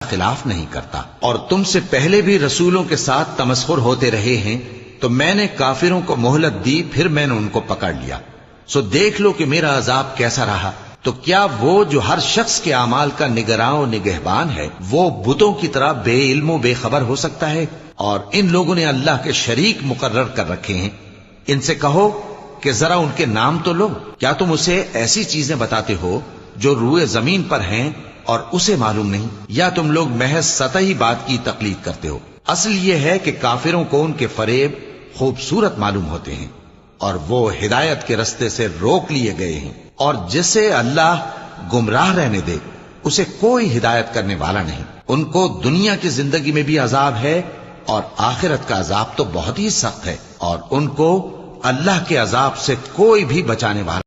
خلاف نہیں کرتا، اور تم سے پہلے بھی رسولوں کے ساتھ تمسخر ہوتے رہے ہیں، تو میں نے کافروں کو مہلت دی، پھر میں نے ان کو پکڑ لیا، سو دیکھ لو کہ میرا عذاب کیسا رہا۔ تو کیا وہ جو ہر شخص کے اعمال کا نگراں و نگہبان ہے، وہ بتوں کی طرح بے علم و بے خبر ہو سکتا ہے؟ اور ان لوگوں نے اللہ کے شریک مقرر کر رکھے ہیں۔ ان سے کہو کہ ذرا ان کے نام تو لو، کیا تم اسے ایسی چیزیں بتاتے ہو جو روئے زمین پر ہیں اور اسے معلوم نہیں، یا تم لوگ محض سطحی بات کی تقلید کرتے ہو؟ اصل یہ ہے کہ کافروں کو ان کے فریب خوبصورت معلوم ہوتے ہیں، اور وہ ہدایت کے رستے سے روک لیے گئے ہیں، اور جسے اللہ گمراہ رہنے دے اسے کوئی ہدایت کرنے والا نہیں۔ ان کو دنیا کی زندگی میں بھی عذاب ہے، اور آخرت کا عذاب تو بہت ہی سخت ہے، اور ان کو اللہ کے عذاب سے کوئی بھی بچانے والا